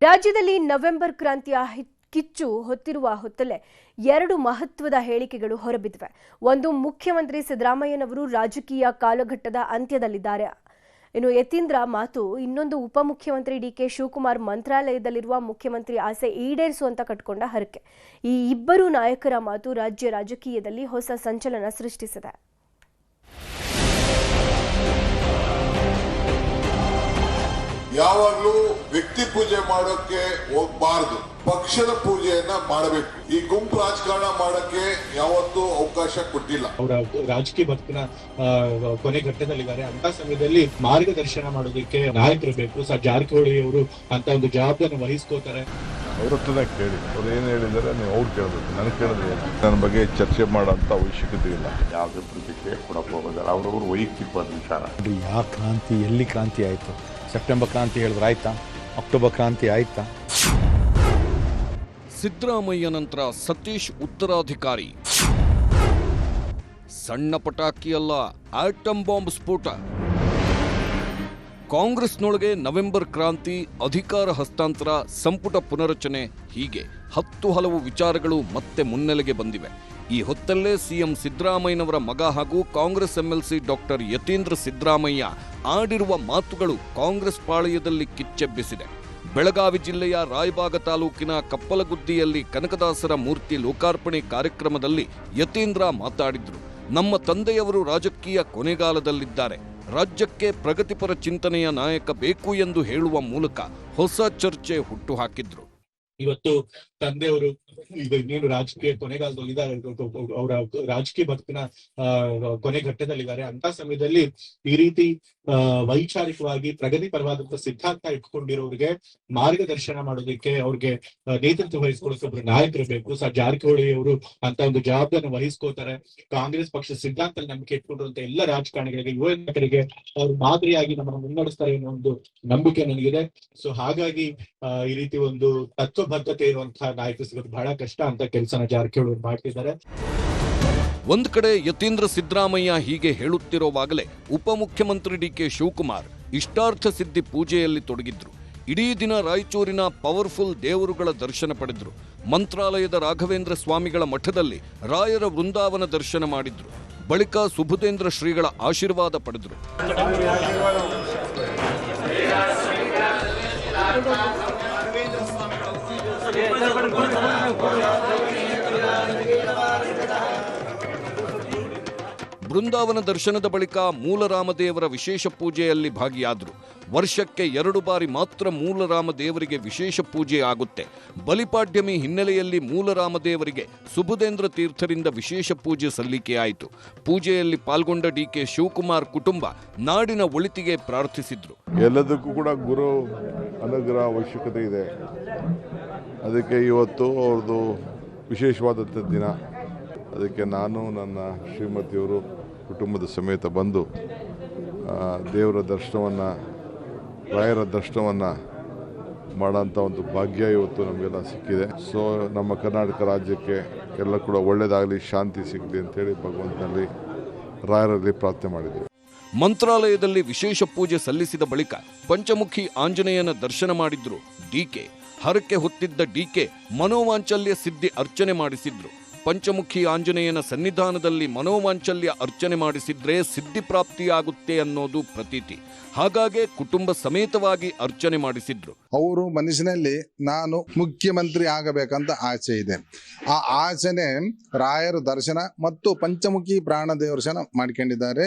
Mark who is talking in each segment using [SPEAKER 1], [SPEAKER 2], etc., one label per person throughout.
[SPEAKER 1] ರಾಜ್ಯದಲ್ಲಿ ನವೆಂಬರ್ ಕ್ರಾಂತಿಯ ಕಿಚ್ಚು ಹೊತ್ತಿರುವ ಹೊತ್ತಲ್ಲೇ ಎರಡು ಮಹತ್ವದ ಹೇಳಿಕೆಗಳು ಹೊರಬಿದ್ದಿವೆ. ಒಂದು, ಮುಖ್ಯಮಂತ್ರಿ ಸಿದ್ದರಾಮಯ್ಯನವರು ರಾಜಕೀಯ ಕಾಲಘಟ್ಟದ ಅಂತ್ಯದಲ್ಲಿದ್ದಾರೆ. ಇನ್ನು ಯತೀಂದ್ರ ಮಾತು. ಇನ್ನೊಂದು, ಉಪಮುಖ್ಯಮಂತ್ರಿ ಡಿಕೆ ಶಿವಕುಮಾರ್ ಮಂತ್ರಾಲಯದಲ್ಲಿರುವ ಮುಖ್ಯಮಂತ್ರಿ ಆಸೆ ಈಡೇರಿಸುವಂತ ಕಟ್ಕೊಂಡ ಹರಕೆ. ಈ ಇಬ್ಬರು ನಾಯಕರ ಮಾತು ರಾಜ್ಯ ರಾಜಕೀಯದಲ್ಲಿ ಹೊಸ ಸಂಚಲನ ಸೃಷ್ಟಿಸಿದೆ.
[SPEAKER 2] ಯಾವಾಗಲೂ ವ್ಯಕ್ತಿ ಪೂಜೆ ಮಾಡೋಕೆ ಹೋಗಬಾರದು, ಪಕ್ಷದ ಪೂಜೆಯನ್ನ ಮಾಡಬೇಕು. ಈ ಗುಂಪು ರಾಜಕಾರಣ ಮಾಡಕ್ಕೆ ಯಾವತ್ತೂ ಅವಕಾಶ ಕೊಟ್ಟಿಲ್ಲ.
[SPEAKER 3] ಅವರ ರಾಜಕೀಯ ಬದುಕಿನ ಕೊನೆ ಘಟ್ಟದಲ್ಲಿದ್ದಾರೆ. ಅಂತ ಸಮಯದಲ್ಲಿ ಮಾರ್ಗದರ್ಶನ ಮಾಡೋದಕ್ಕೆ ನಾಯಕರು ಬೇಕು. ಸರ್ ಜಾರಕಿಹೊಳಿ ಅವರು ಅಂತ ಒಂದು ಜವಾಬ್ದಾರಿ ವಹಿಸ್ಕೋತಾರೆ.
[SPEAKER 4] ಅವ್ರ ಹತ್ರ ಕೇಳಿ, ಅವ್ರು ಏನು ಹೇಳಿದರೆ ನೀವು ಅವ್ರು ಕೇಳಬೇಕು, ನನಗೆ ಕೇಳಿದ್ರೆ ನನ್ನ ಬಗ್ಗೆ ಚರ್ಚೆ ಮಾಡೋಂಥ ಅವಶ್ಯಕತೆ ಇಲ್ಲ.
[SPEAKER 5] ಯಾವುದೇ ಪ್ರತಿಕ್ರಿಯೆ ಕೊಡಕ್ಕೆ ಹೋಗೋದಿಲ್ಲ, ಅವ್ರವ್ರ ವೈಯಕ್ತಿಕವಾದ ವಿಚಾರ.
[SPEAKER 6] ಯಾವ ಕ್ರಾಂತಿ, ಎಲ್ಲಿ ಕ್ರಾಂತಿ ಆಯಿತು? ಸೆಪ್ಟೆಂಬರ್ ಕ್ರಾಂತಿ ಹೇಳಿದ್ರೆ ಆಯ್ತಾ? ಅಕ್ಟೋಬರ್ ಕ್ರಾಂತಿ ಆಯ್ತಾ?
[SPEAKER 7] ಸಿದ್ದರಾಮಯ್ಯ ನಂತರ ಸತೀಶ್ ಉತ್ತರಾಧಿಕಾರಿ. ಸಣ್ಣ ಪಟಾಕಿಯಲ್ಲ, ಆಟಮ್ ಬಾಂಬ್ ಸ್ಫೋಟ. ಕಾಂಗ್ರೆಸ್ನೊಳಗೆ ನವೆಂಬರ್ ಕ್ರಾಂತಿ, ಅಧಿಕಾರ ಹಸ್ತಾಂತರ, ಸಂಪುಟ ಪುನರಚನೆ, ಹೀಗೆ 10 ಹಲವು ವಿಚಾರಗಳು ಮತ್ತೆ ಮುನ್ನೆಲೆಗೆ ಬಂದಿವೆ. ಈ ಹೊತ್ತಲ್ಲೇ ಸಿಎಂ ಸಿದ್ದರಾಮಯ್ಯನವರ ಮಗ ಹಾಗೂ ಕಾಂಗ್ರೆಸ್ ಎಂಎಲ್ಸಿ ಡಾಕ್ಟರ್ ಯತೀಂದ್ರ ಸಿದ್ದರಾಮಯ್ಯ ಆಡಿರುವ ಮಾತುಗಳು ಕಾಂಗ್ರೆಸ್ ಪಾಳೆಯದಲ್ಲಿ ಕಿಚ್ಚೆಬ್ಬಿಸಿದೆ. ಬೆಳಗಾವಿ ಜಿಲ್ಲೆಯ ರಾಯಬಾಗ ತಾಲೂಕಿನ ಕಪ್ಪಲಗುದ್ದಿಯಲ್ಲಿ ಕನಕದಾಸರ ಮೂರ್ತಿ ಲೋಕಾರ್ಪಣೆ ಕಾರ್ಯಕ್ರಮದಲ್ಲಿ ಯತೀಂದ್ರ ಮಾತಾಡಿದ್ರು. ನಮ್ಮ ತಂದೆಯವರು ರಾಜಕೀಯ ಕೊನೆಗಾಲದಲ್ಲಿದ್ದಾರೆ, ರಾಜ್ಯಕ್ಕೆ ಪ್ರಗತಿಪರ ಚಿಂತನೆಯ ನಾಯಕ ಬೇಕು ಎಂದು ಹೇಳುವ ಮೂಲಕ ಹೊಸ ಚರ್ಚೆ ಹುಟ್ಟುಹಾಕಿದ್ರು.
[SPEAKER 3] ಇವತ್ತು ತಂದೆಯವರು ಈಗ ಇನ್ನೇನು ರಾಜಕೀಯ ಕೊನೆಗಾಲದಲ್ಲಿದ್ದಾರೆ, ಅವರ ರಾಜಕೀಯ ಬದುಕಿನ ಕೊನೆ ಘಟ್ಟದಲ್ಲಿದ್ದಾರೆ. ಅಂತ ಸಮಯದಲ್ಲಿ ಈ ರೀತಿ ವೈಚಾರಿಕವಾಗಿ ಪ್ರಗತಿ ಪರವಾದಂತಹ ಸಿದ್ಧಾಂತ ಇಟ್ಕೊಂಡಿರೋರಿಗೆ ಮಾರ್ಗದರ್ಶನ ಮಾಡೋದಕ್ಕೆ, ಅವ್ರಿಗೆ ನೇತೃತ್ವ ವಹಿಸ್ಕೊಳ್ಳೋಕೆ ಒಬ್ರು ನಾಯಕರು ಬೇಕು. ಸರ್ ಜಾರಕಿಹೊಳಿ ಅವರು ಅಂತ ಒಂದು ಜವಾಬ್ದಾರಿ ವಹಿಸ್ಕೋತಾರೆ. ಕಾಂಗ್ರೆಸ್ ಪಕ್ಷ ಸಿದ್ಧಾಂತ ನಂಬಿಕೆ ಇಟ್ಕೊಂಡಿರುವಂತ ಎಲ್ಲ ರಾಜಕಾರಣಿಗಳಿಗೆ, ಯುವ ನಾಯಕರಿಗೆ ಅವರು ಮಾದರಿಯಾಗಿ ನಮ್ಮನ್ನು ಮುನ್ನಡೆಸ್ತಾರೆ ಅನ್ನೋ ಒಂದು ನಂಬಿಕೆ ನನಗಿದೆ. ಸೊ ಹಾಗಾಗಿ ಈ ರೀತಿ ಒಂದು ತತ್ವಬದ್ಧತೆ ಇರುವಂತಹ ನಾಯಕರು ಸಿಗೋದು ಬಹಳ ಕಷ್ಟ ಅಂತ ಕೆಲಸನ ಜಾರಕಿಹೊಳಿ ಮಾಡ್ತಿದ್ದಾರೆ.
[SPEAKER 7] ಒಂದ್ ಕಡೆ ಯತೀಂದ್ರ ಸಿದ್ದರಾಮಯ್ಯ ಹೀಗೆ ಹೇಳುತ್ತಿರುವಾಗಲೇ ಉಪಮುಖ್ಯಮಂತ್ರಿ ಡಿಕೆ ಶಿವಕುಮಾರ್ ಇಷ್ಟಾರ್ಥ ಸಿದ್ಧಿ ಪೂಜೆಯಲ್ಲಿ ತೊಡಗಿದ್ರು. ಇಡೀ ದಿನ ರಾಯಚೂರಿನ ಪವರ್ಫುಲ್ ದೇವರುಗಳ ದರ್ಶನ ಪಡೆದ್ರು. ಮಂತ್ರಾಲಯದ ರಾಘವೇಂದ್ರ ಸ್ವಾಮಿಗಳ ಮಠದಲ್ಲಿ ರಾಯರ ವೃಂದಾವನ ದರ್ಶನ ಮಾಡಿದ್ರು. ಬಳಿಕ ಸುಬುಧೇಂದ್ರ ಶ್ರೀಗಳ ಆಶೀರ್ವಾದ ಪಡೆದ್ರು. ಬೃಂದಾವನ ದರ್ಶನದ ಬಳಿಕ ಮೂಲರಾಮದೇವರ ವಿಶೇಷ ಪೂಜೆಯಲ್ಲಿ ಭಾಗಿಯಾದರು. ವರ್ಷಕ್ಕೆ 2 ಬಾರಿ ಮಾತ್ರ ಮೂಲರಾಮದೇವರಿಗೆ ವಿಶೇಷ ಪೂಜೆ ಆಗುತ್ತೆ. ಬಲಿಪಾಡ್ಯಮಿ ಹಿನ್ನೆಲೆಯಲ್ಲಿ ಮೂಲರಾಮದೇವರಿಗೆ ಸುಬುಧೇಂದ್ರ ತೀರ್ಥರಿಂದ ವಿಶೇಷ ಪೂಜೆ ಸಲ್ಲಿಕೆಯಾಯಿತು. ಪೂಜೆಯಲ್ಲಿ ಪಾಲ್ಗೊಂಡ ಡಿಕೆ ಶಿವಕುಮಾರ್ ಕುಟುಂಬ ನಾಡಿನ ಒಳಿತಿಗೆ ಪ್ರಾರ್ಥಿಸಿದ್ರು.
[SPEAKER 4] ಎಲ್ಲದಕ್ಕೂ ಕೂಡ ಗುರು ಅನುಗ್ರಹ ಅವಶ್ಯಕತೆ ಇದೆ. ಅದಕ್ಕೆ ಇವತ್ತು ಅವ್ರದ್ದು ವಿಶೇಷವಾದಂಥ ದಿನ. ಅದಕ್ಕೆ ನಾನು, ನನ್ನ ಶ್ರೀಮತಿಯವರು ಕುಟುಂಬದ ಸಮೇತ ಬಂದು ದೇವರ ದರ್ಶನವನ್ನು, ರಾಯರ ದರ್ಶನವನ್ನು ಮಾಡೋಂಥ ಒಂದು ಭಾಗ್ಯ ಇವತ್ತು ನಮಗೆಲ್ಲ ಸಿಕ್ಕಿದೆ. ಸೊ ನಮ್ಮ ಕರ್ನಾಟಕ ರಾಜ್ಯಕ್ಕೆ ಎಲ್ಲ ಕೂಡ ಒಳ್ಳೆಯದಾಗಲಿ, ಶಾಂತಿ ಸಿಗಲಿ ಅಂತೇಳಿ ಭಗವಂತನಲ್ಲಿ, ರಾಯರಲ್ಲಿ ಪ್ರಾರ್ಥನೆ ಮಾಡಿದ್ದೀವಿ.
[SPEAKER 7] ಮಂತ್ರಾಲಯದಲ್ಲಿ ವಿಶೇಷ ಪೂಜೆ ಸಲ್ಲಿಸಿದ ಬಳಿಕ ಪಂಚಮುಖಿ ಆಂಜನೇಯನ ದರ್ಶನ ಮಾಡಿದ್ರು ಡಿಕೆ. ಹರಕೆ ಹೊತ್ತಿದ್ದ ಡಿಕೆ ಮನೋವಾಂಚಲ್ಯ ಸಿದ್ಧಿ ಅರ್ಚನೆ ಮಾಡಿಸಿದ್ರು. ಪಂಚಮುಖಿ ಆಂಜನೇಯನ ಸನ್ನಿಧಾನದಲ್ಲಿ ಮನೋವಾಂಚಲ್ಯ ಅರ್ಚನೆ ಮಾಡಿಸಿದ್ರೆ ಸಿದ್ಧಿ ಪ್ರಾಪ್ತಿಯಾಗುತ್ತೆ ಅನ್ನೋದು ಪ್ರತೀತಿ. ಹಾಗಾಗಿ ಕುಟುಂಬ ಸಮೇತವಾಗಿ ಅರ್ಚನೆ ಮಾಡಿಸಿದ್ರು.
[SPEAKER 8] ಅವರು ಮನಸ್ಸಿನಲ್ಲಿ ನಾನು ಮುಖ್ಯಮಂತ್ರಿ ಆಗಬೇಕಂತ ಆಸೆ ಇದೆ. ಆ ಆಸೆನೆ ರಾಯರ ದರ್ಶನ ಮತ್ತು ಪಂಚಮುಖಿ ಪ್ರಾಣ ದರ್ಶನ ಮಾಡ್ಕೊಂಡಿದ್ದಾರೆ.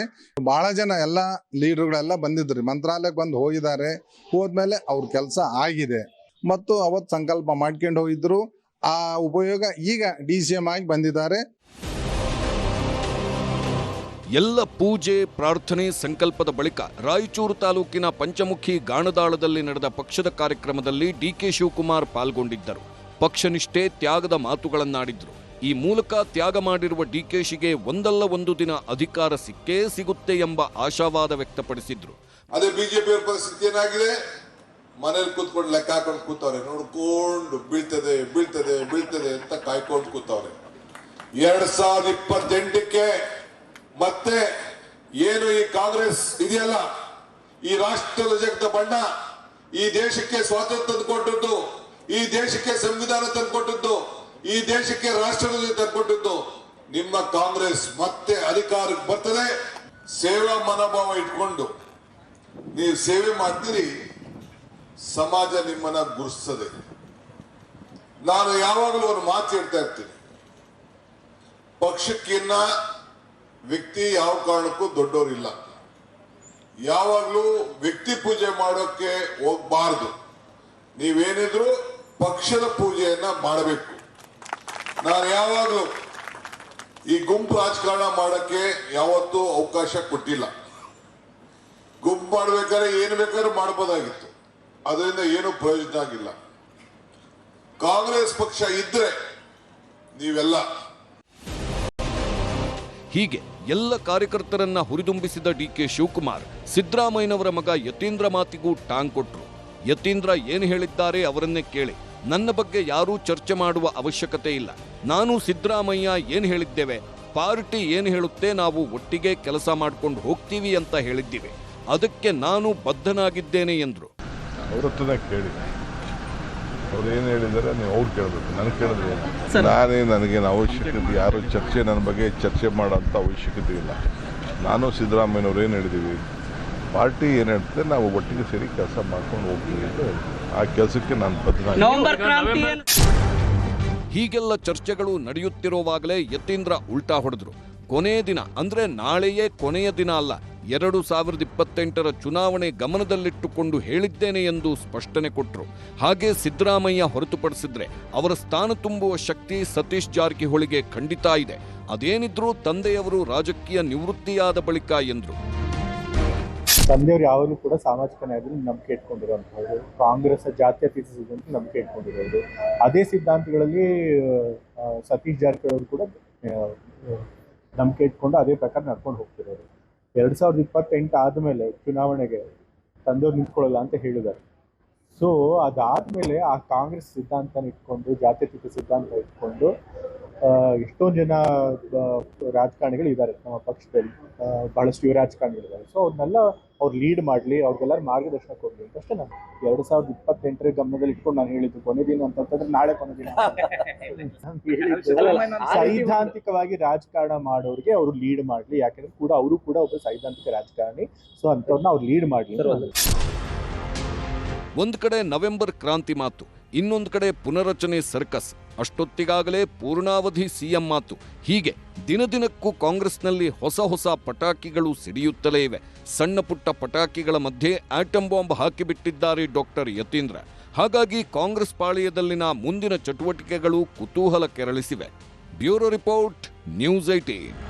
[SPEAKER 8] ಬಹಳ ಜನ ಎಲ್ಲ ಲೀಡರ್ಗಳೆಲ್ಲ ಬಂದಿದ್ರು, ಮಂತ್ರಾಲಯಕ್ಕೆ ಬಂದು ಹೋಗಿದ್ದಾರೆ. ಹೋದ್ಮೇಲೆ ಅವ್ರ ಕೆಲಸ ಆಗಿದೆ ಮತ್ತು ಅವತ್ತು ಸಂಕಲ್ಪ ಮಾಡ್ಕೊಂಡು ಹೋಗಿದ್ರು. ಆ ಉಪಯೋಗ ಈಗ DCM ಆಗಿ ಬಂದಿದ್ದಾರೆ.
[SPEAKER 7] ಎಲ್ಲ ಪೂಜೆ, ಪ್ರಾರ್ಥನೆ, ಸಂಕಲ್ಪದ ಬಳಿಕ ರಾಯಚೂರು ತಾಲೂಕಿನ ಪಂಚಮುಖಿ ಗಾಣದಾಳದಲ್ಲಿ ನಡೆದ ಪಕ್ಷದ ಕಾರ್ಯಕ್ರಮದಲ್ಲಿ ಡಿಕೆ ಶಿವಕುಮಾರ್ ಪಾಲ್ಗೊಂಡಿದ್ದರು. ಪಕ್ಷನಿಷ್ಠೆ, ತ್ಯಾಗದ ಮಾತುಗಳನ್ನಾಡಿದ್ರು. ಈ ಮೂಲಕ ತ್ಯಾಗ ಮಾಡಿರುವ ಡಿಕೆಶಿಗೆ ಒಂದಲ್ಲ ಒಂದು ದಿನ ಅಧಿಕಾರ ಸಿಕ್ಕೇ ಸಿಗುತ್ತೆ ಎಂಬ ಆಶಾವಾದ ವ್ಯಕ್ತಪಡಿಸಿದ್ರು.
[SPEAKER 2] ಅದೇ ಬಿಜೆಪಿ ಪರಿಸ್ಥಿತಿ ಏನಾಗಿದೆ, ಮನೇಲಿ ಕೂತ್ಕೊಂಡು ಲೆಕ್ಕ ಹಾಕೊಂಡು ಕೂತವ್ರೆ, ನೋಡ್ಕೊಂಡು ಬೀಳ್ತದೆ ಬೀಳ್ತದೆ ಬೀಳ್ತದೆ ಅಂತ ಕಾಯ್ಕೊಂಡು ಕೂತವ್ರೆ. 2028ಕ್ಕೆ ಮತ್ತೆ ಏನು ಈ ಕಾಂಗ್ರೆಸ್ ಇದೆಯಲ್ಲ, ಈ ರಾಷ್ಟ್ರದ ಜಗದ ಬಣ್ಣ, ಈ ದೇಶಕ್ಕೆ ಸ್ವಾತಂತ್ರ್ಯ ತಂದುಕೊಟ್ಟದ್ದು ಈ ದೇಶಕ್ಕೆ ಸಂವಿಧಾನ ತಂದುಕೊಟ್ಟಿದ್ದು, ಈ ದೇಶಕ್ಕೆ ರಾಷ್ಟ್ರಧ್ವಜ ತಂದುಕೊಟ್ಟಿದ್ದು ನಿಮ್ಮ ಕಾಂಗ್ರೆಸ್. ಮತ್ತೆ ಅಧಿಕಾರಕ್ಕೆ ಬರ್ತದೆ, ಸೇವಾ ಮನೋಭಾವ ಇಟ್ಕೊಂಡು ನೀವು ಸೇವೆ ಮಾಡ್ತೀರಿ, ಸಮಾಜ ನಿಮ್ಮನ್ನ ಗುರುಸ್ತದೆ. ನಾನು ಯಾವಾಗಲೂ ಒಂದು ಮಾತು ಹೇಳ್ತಾ ಇರ್ತೀನಿ, ಪಕ್ಷಕ್ಕಿನ್ನ ವ್ಯಕ್ತಿ ಯಾವ ಕಾರಣಕ್ಕೂ ದೊಡ್ಡವರಿಲ್ಲ. ಯಾವಾಗಲೂ ವ್ಯಕ್ತಿ ಪೂಜೆ ಮಾಡೋಕೆ ಹೋಗ್ಬಾರ್ದು. ನೀವೇನಿದ್ರು ಪಕ್ಷದ ಪೂಜೆಯನ್ನ ಮಾಡಬೇಕು. ನಾನು ಯಾವಾಗಲೂ ಈ ಗುಂಪು ರಾಜಕಾರಣ ಮಾಡಕ್ಕೆ ಯಾವತ್ತೂ ಅವಕಾಶ ಕೊಟ್ಟಿಲ್ಲ. ಗುಂಪು ಮಾಡ್ಬೇಕಾದ್ರೆ ಏನು ಬೇಕಾದ್ರೂ ಮಾಡಬಹುದಾಗಿತ್ತು, ಅದರಿಂದ ಏನು ಪ್ರಯೋಜನ ಆಗಿಲ್ಲ. ಕಾಂಗ್ರೆಸ್ ಪಕ್ಷ ಇದ್ರೆ ನೀವೆಲ್ಲ.
[SPEAKER 7] ಹೀಗೆ ಎಲ್ಲ ಕಾರ್ಯಕರ್ತರನ್ನ ಹುರಿದುಂಬಿಸಿದ ಡಿಕೆ ಶಿವಕುಮಾರ್ ಸಿದ್ದರಾಮಯ್ಯನವರ ಮಗ ಯತೀಂದ್ರ ಮಾತಿಗೂ ಟಾಂಗ್ ಕೊಟ್ರು. ಯತೀಂದ್ರ ಏನು ಹೇಳಿದ್ದಾರೆ ಅವರನ್ನೇ ಕೇಳಿ, ನನ್ನ ಬಗ್ಗೆ ಯಾರೂ ಚರ್ಚೆ ಮಾಡುವ ಅವಶ್ಯಕತೆ ಇಲ್ಲ. ನಾನು ಸಿದ್ದರಾಮಯ್ಯ ಏನು ಹೇಳಿದ್ದೇವೆ, ಪಾರ್ಟಿ ಏನು ಹೇಳುತ್ತೆ ನಾವು ಒಟ್ಟಿಗೆ ಕೆಲಸ ಮಾಡ್ಕೊಂಡು ಹೋಗ್ತೀವಿ ಅಂತ ಹೇಳಿದ್ದೀವಿ, ಅದಕ್ಕೆ ನಾನು ಬದ್ಧನಾಗಿದ್ದೇನೆ ಎಂದ್ರು.
[SPEAKER 4] ಅವ್ರ ಹತ್ರನೇ ಕೇಳಿ, ಅವ್ರು ಏನು ಹೇಳಿದ್ದಾರೆ ನೀವು ಅವ್ರು ಕೇಳಬೇಕು, ನನಗೆ ಕೇಳಿದ್ರೆ ನನಗೇನು ಅವಶ್ಯಕತೆ, ಯಾರು ನನ್ನ ಬಗ್ಗೆ ಚರ್ಚೆ ಮಾಡೋಂಥ ಅವಶ್ಯಕತೆ ಇಲ್ಲ. ನಾನು ಸಿದ್ದರಾಮಯ್ಯನವ್ರು ಏನು ಹೇಳಿದ್ದೀವಿ, ಪಾರ್ಟಿ ಏನು ಹೇಳ್ತದೆ ನಾವು ಒಟ್ಟಿಗೆ ಸೇರಿ ಕೆಲಸ ಮಾಡ್ಕೊಂಡು ಹೋಗ್ತೀವಿ ಅಂತ ಆ ಕೆಲಸಕ್ಕೆ ನಾನು ಬದ್ಧನಾಗಿದ್ದೀನಿ.
[SPEAKER 7] ಹೀಗೆಲ್ಲ ಚರ್ಚೆಗಳು ನಡೆಯುತ್ತಿರುವಾಗಲೇ ಯತೀಂದ್ರ ಉಲ್ಟಾ ಹೊಡೆದ್ರು. ಕೊನೆಯ ದಿನ ಅಂದ್ರೆ ನಾಳೆಯೇ ಕೊನೆಯ ದಿನ ಅಲ್ಲ, 2028ರ ಚುನಾವಣೆ ಗಮನದಲ್ಲಿಟ್ಟುಕೊಂಡು ಹೇಳಿದ್ದೇನೆ ಎಂದು ಸ್ಪಷ್ಟನೆ ಕೊಟ್ಟರು. ಹಾಗೆ ಸಿದ್ದರಾಮಯ್ಯ ಹೊರತುಪಡಿಸಿದ್ರೆ ಅವರ ಸ್ಥಾನ ತುಂಬುವ ಶಕ್ತಿ ಸತೀಶ್ ಜಾರಕಿಹೊಳಿಗೆ ಖಂಡಿತ ಇದೆ. ಅದೇನಿದ್ರೂ ತಂದೆಯವರು ರಾಜಕೀಯ ನಿವೃತ್ತಿಯಾದ ಬಳಿಕ ಎಂದ್ರು.
[SPEAKER 9] ತಂದೆಯವರು ಯಾವಾಗಲೂ ಕೂಡ ಸಾಮಾಜಿಕ ನ್ಯಾಯದಲ್ಲಿ ನಂಬಿಕೆ ಇಟ್ಕೊಂಡಿರುವಂಥದ್ದು, ಕಾಂಗ್ರೆಸ್ ಜಾತ್ಯತೀತ ಸಿದ್ಧಾಂತ ನಂಬಿಕೆ ಇಟ್ಕೊಂಡಿರೋದು. ಅದೇ ಸಿದ್ಧಾಂತಗಳಲ್ಲಿ ಸತೀಶ್ ಜಾರಕಿಹೊಳಿ ಕೂಡ ನಂಬಿಕೆ ಇಟ್ಕೊಂಡು ಅದೇ ಪ್ರಕಾರ ನಡ್ಕೊಂಡು ಹೋಗ್ತಿರೋರು. 2028 ಆದಮೇಲೆ ಚುನಾವಣೆಗೆ ತಂದೆಯವ್ರು ನಿಂತ್ಕೊಳ್ಳಲ್ಲ ಅಂತ ಹೇಳಿದ್ದಾರೆ. ಸೊ ಅದಾದಮೇಲೆ ಆ ಕಾಂಗ್ರೆಸ್ ಸಿದ್ಧಾಂತನ ಇಟ್ಕೊಂಡು, ಜಾತ್ಯತೀತ ಸಿದ್ಧಾಂತ ಇಟ್ಕೊಂಡು ಎಷ್ಟೊಂದು ಜನ ರಾಜಕಾರಣಿಗಳು ಇದ್ದಾರೆ ನಮ್ಮ ಪಕ್ಷದಲ್ಲಿ, ಬಹಳಷ್ಟು ಯುವ ರಾಜಕಾರಣಿಗಳಿದ್ದಾರೆ. ಸೊ ಅವ್ರನ್ನೆಲ್ಲ ಅವ್ರು ಲೀಡ್ ಮಾಡಲಿ, ಅವ್ರಿಗೆಲ್ಲರೂ ಮಾರ್ಗದರ್ಶನ ಕೊಡಲಿ ಅಂತ ಅಷ್ಟೇ. ನಾನು 2028 ಗಮನದಲ್ಲಿ ಇಟ್ಕೊಂಡು ನಾನು ಹೇಳಿದ್ದು ಕೊನೆ ದಿನ ಅಂತಂದ್ರೆ ನಾಳೆ ಕೊನೆ ದಿನ. ಸೈದ್ಧಾಂತಿಕವಾಗಿ ರಾಜಕಾರಣ ಮಾಡೋರಿಗೆ ಅವರು ಲೀಡ್ ಮಾಡಲಿ, ಯಾಕಂದ್ರೆ ಕೂಡ ಅವರು ಕೂಡ ಒಬ್ಬ ಸೈದ್ಧಾಂತಿಕ ರಾಜಕಾರಣಿ. ಸೊ ಅಂಥವ್ರನ್ನ ಅವ್ರು ಲೀಡ್ ಮಾಡಲಿ.
[SPEAKER 7] ಒಂದ್ ಕಡೆ ನವೆಂಬರ್ ಕ್ರಾಂತಿ ಮಾತು, ಇನ್ನೊಂದು ಕಡೆ ಪುನರಚನೆ ಸರ್ಕಸ್, ಅಷ್ಟೊತ್ತಿಗಾಗಲೇ ಪೂರ್ಣಾವಧಿ ಸಿಎಂ ಮಾತು. ಹೀಗೆ ದಿನದಿನಕ್ಕೂ ಕಾಂಗ್ರೆಸ್ನಲ್ಲಿ ಹೊಸ ಪಟಾಕಿಗಳು ಸಿಡಿಯುತ್ತಲೇ ಇವೆ. ಸಣ್ಣ ಪುಟ್ಟ ಪಟಾಕಿಗಳ ಮಧ್ಯೆ ಆಟಂ ಬಾಂಬ್ ಹಾಕಿಬಿಟ್ಟಿದ್ದಾರೆ ಡಾಕ್ಟರ್ ಯತೀಂದ್ರ. ಹಾಗಾಗಿ ಕಾಂಗ್ರೆಸ್ ಪಾಳೆಯದಲ್ಲಿನ ಮುಂದಿನ ಚಟುವಟಿಕೆಗಳು ಕುತೂಹಲ ಕೆರಳಿಸಿವೆ. Bureau report, news 18.